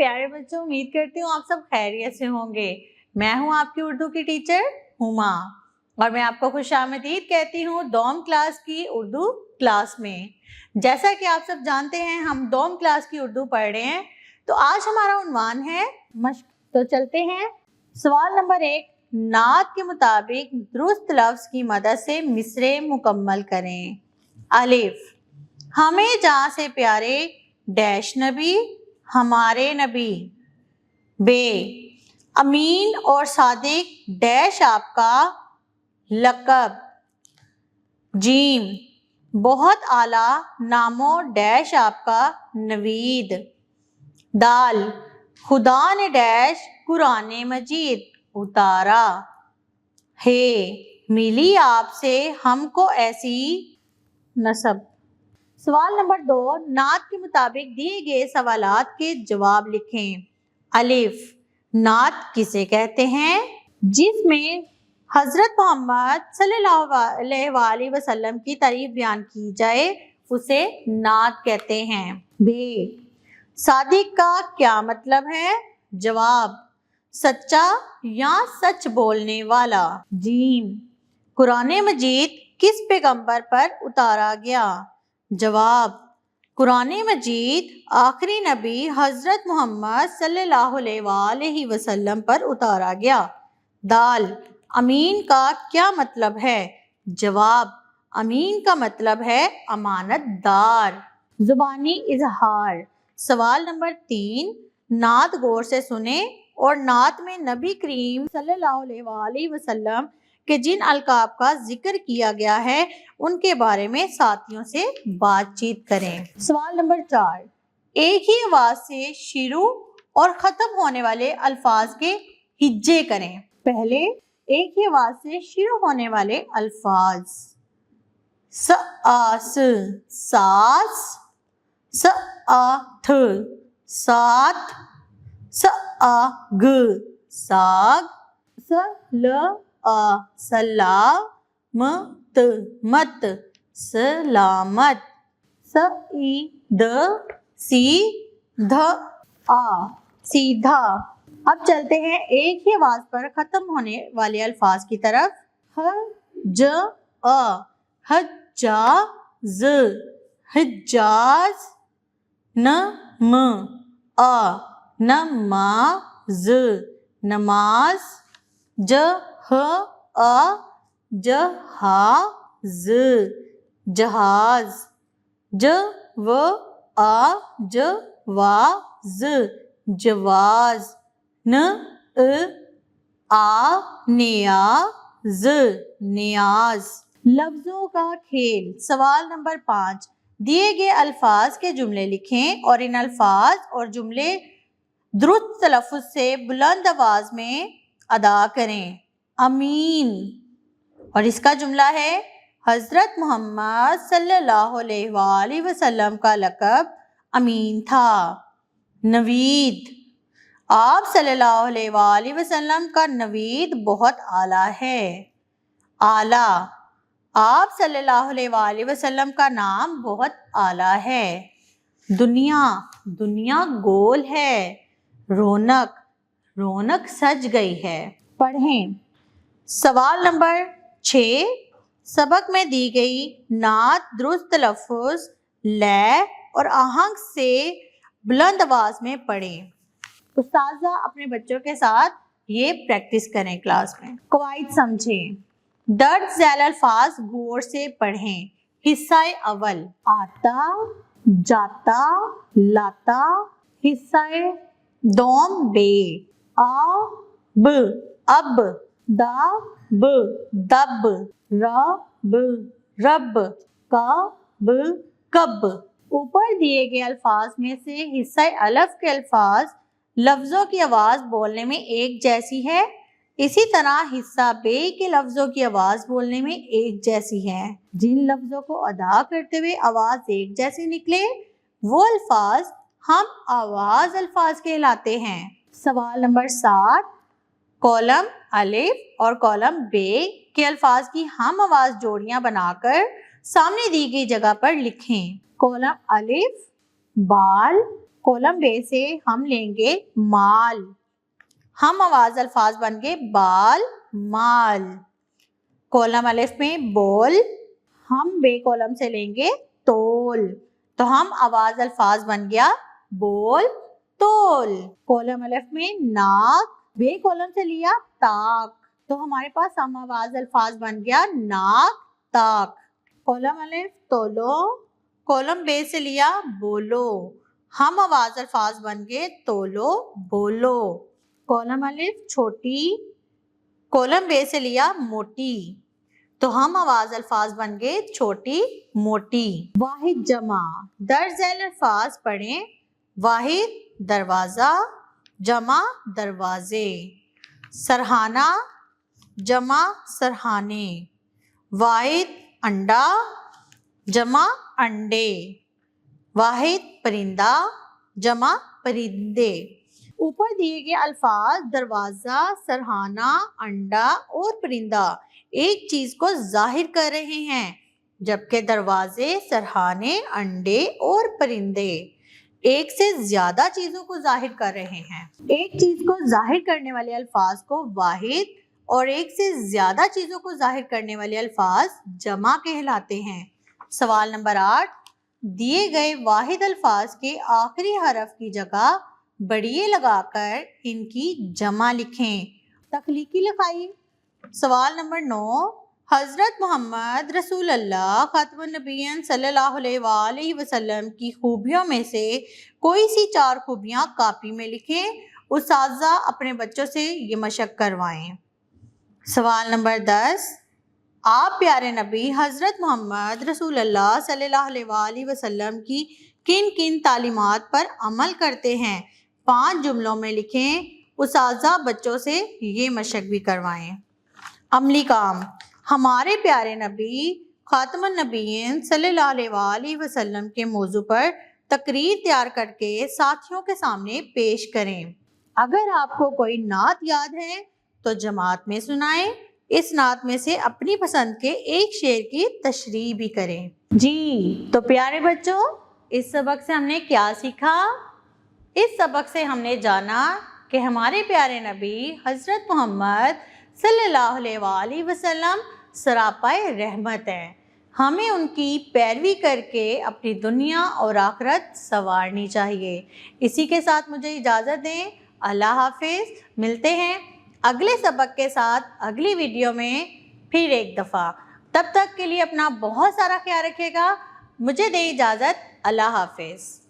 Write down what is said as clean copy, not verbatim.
प्यारे बच्चों, उम्मीद करती हूँ आप सब खैरियत से होंगे। मैं हूँ आपकी उर्दू की टीचर हुमा और मैं आपको खुशामदीद कहती हूँ दौम क्लास की उर्दू क्लास में। जैसा कि आप सब जानते हैं हम दौम क्लास की उर्दू पढ़ रहे हैं, तो आज हमारा उन्वान है मश्क। तो चलते हैं। सवाल नंबर 1, नात के मुताबिक दुरुस्त लफ्ज की मदद से मिसरे मुकम्मल करें। अलिफ, हमें जहाँ से प्यारे डैश नबी हमारे नबी। बे, अमीन और सादिक डैश आपका लक़ब। जीम, बहुत आला नामो डैश आपका नवीद। दाल, खुदा ने डैश कुरान मजीद उतारा। हे, मिली आपसे हमको ऐसी नसब। सवाल नंबर 2, नात के मुताबिक दिए गए सवालात के जवाब लिखें। अलिफ, नात किसे कहते हैं? जिसमें हजरत मोहम्मद सल्लल्लाहु अलैहि वसल्लम की तारीफ बयान की जाए उसे नात कहते हैं। बे, सादिक का क्या मतलब है? जवाब, सच्चा या सच बोलने वाला। जीम, कुरान मजीद किस पैगंबर पर उतारा गया? जवाब, कुरान मजीद आखिरी नबी हजरत मोहम्मद सल्लल्लाहु अलैहि वसल्लम पर उतारा गया। दाल, अमीन का क्या मतलब है? जवाब, अमीन का मतलब है अमानतदार। जुबानी इजहार। सवाल नंबर 3, नात गौर से सुने और नात में नबी करीम सल्लल्लाहु अलैहि वसल्लम कि जिन अलकाब का जिक्र किया गया है उनके बारे में साथियों से बातचीत करें। सवाल नंबर 4, एक ही आवाज से शुरू और खत्म होने वाले अल्फाज के हिज्जे करें। पहले एक ही आवाज से शुरू होने वाले अल्फाज। सास, सास, साथ, साथ, साग, साग, सलामत, मत, सलामत, सईद, सीधा, सीधा। अब चलते हैं एक ही आवाज पर खत्म होने वाले अल्फाज की तरफ। हज्जाज, हिज्जाज, नमाज, नमाज, जहाज, जहाज, जवाज, जवाज, नियाज, नियाज। लफ्जों का खेल। सवाल नंबर 5, दिए गए अल्फाज के जुमले लिखें और इन अल्फाज और जुमले दुरुस्त तलफ़्फ़ुज़ से बुलंद आवाज में अदा करें। अमीन, और इसका जुमला है हजरत मोहम्मद सल्लल्लाहु अलैहि वसल्लम का लक़ब अमीन था। नवीद, आप सल्लल्लाहु अलैहि वसल्लम का नवीद बहुत आला है। आला, आप सल्लल्लाहु अलैहि वसल्लम का नाम बहुत आला है। दुनिया, दुनिया गोल है। रौनक, रौनक सज गई है। पढ़ें। सवाल नंबर 6, सबक में दी गई नात दुरुस्त तलफ़्फ़ुज़, लय और आहंग से बुलंद आवाज में पढ़ें। उस्ताज़ा अपने बच्चों के साथ ये प्रैक्टिस करें क्लास में। कवाइद समझें। दर्ज झैल अल्फाज गौर से पढ़ें। हिस्सा अव्वल, आता, जाता, लाता। हिस्सा दोम, बे, अब, अब, दाब, दब, रब, रब, कब, कब। ऊपर दिए गए अल्फाज में से हिस्सा अलफ के अल्फाज लफ्जों की आवाज बोलने में एक जैसी है, इसी तरह हिस्सा बे के लफ्जों की आवाज बोलने में एक जैसी है। जिन लफ्जों को अदा करते हुए आवाज एक जैसी निकले वो अल्फाज हम आवाज अल्फाज कहलाते हैं। सवाल नंबर 7, कॉलम अलिफ और कॉलम बे के अल्फाज की हम आवाज जोड़ियां बनाकर सामने दी गई जगह पर लिखें। कॉलम अलिफ, बाल, कॉलम बे से हम लेंगे माल, हम आवाज अल्फाज बन गए बाल माल। कॉलम अलिफ में बोल, हम बे कॉलम से लेंगे तोल, तो हम आवाज अल्फाज बन गया बोल तोल। कॉलम अलिफ में नाक, बे कॉलम से लिया ताक, तो हमारे पास हम आवाज अल्फाज बन गया नाक ताक। कॉलम अलिफ तोलो, कॉलम बे से लिया बोलो, हम आवाज अल्फाज बन गए तोलो बोलो। कॉलम अलिफ छोटी, कॉलम बे से लिया मोटी, तो हम आवाज अल्फाज बन गए छोटी मोटी। वाहिद जमा, दर्ज झैल अल्फाज पढ़ें, वाहिद दरवाजा, जमा दरवाजे। सरहाना, जमा सरहाने। वाहिद अंडा, जमा अंडे। वाहिद परिंदा, जमा परिंदे। ऊपर दिए गए अल्फाज दरवाजा, सरहाना, अंडा और परिंदा एक चीज को जाहिर कर रहे हैं, जबकि दरवाजे, सरहाने, अंडे और परिंदे एक से ज्यादा चीजों को जाहिर कर रहे हैं। एक चीज को जाहिर करने वाले अल्फाज को वाहिद और एक से ज्यादा चीजों को जाहिर करने वाले अल्फाज जमा कहलाते हैं। सवाल नंबर 8, दिए गए वाहिद अल्फाज के आखिरी हरफ की जगह बढ़िए लगाकर इनकी जमा लिखें। तख्लीकी लिखाई। सवाल नंबर 9, हज़रत मोहम्मद रसूल अल्लाह खातमुन नबिय्यीन सल्लल्लाहु अलैहि वसल्लम की खूबियों में से कोई सी 4 खूबियाँ कापी में लिखें। उस्ताज़ा अपने बच्चों से ये मशक करवाएं। सवाल नंबर 10, आप प्यारे नबी हज़रत मोहम्मद रसूल अल्लाह सल्लल्लाहु अलैहि वसल्लम की किन किन तालीमात पर अमल करते हैं? 5 जुमलों में लिखें। उस्ताज़ा बच्चों से ये मशक भी करवाएं। अमली काम। हमारे प्यारे नबी खातमुन नबिय्यीन सल्लल्लाहु अलैहि वसल्लम के मौजू पर तकरीर तैयार करके साथियों के सामने पेश करें। अगर आपको कोई नात याद है तो जमात में सुनाएं। इस नात में से अपनी पसंद के एक शेर की तशरीह भी करें। जी तो प्यारे बच्चों, इस सबक से हमने क्या सीखा? इस सबक से हमने जाना कि हमारे प्यारे नबी हज़रत मोहम्मद सल्लल्लाहु अलैहि वसल्लम सरापाए रहमत हैं। हमें उनकी पैरवी करके अपनी दुनिया और आखिरत संवारनी चाहिए। इसी के साथ मुझे इजाज़त दें। अल्लाह हाफिज़। मिलते हैं अगले सबक के साथ अगली वीडियो में फिर एक दफ़ा। तब तक के लिए अपना बहुत सारा ख्याल रखिएगा। मुझे दें इजाज़त। अल्लाह हाफिज़।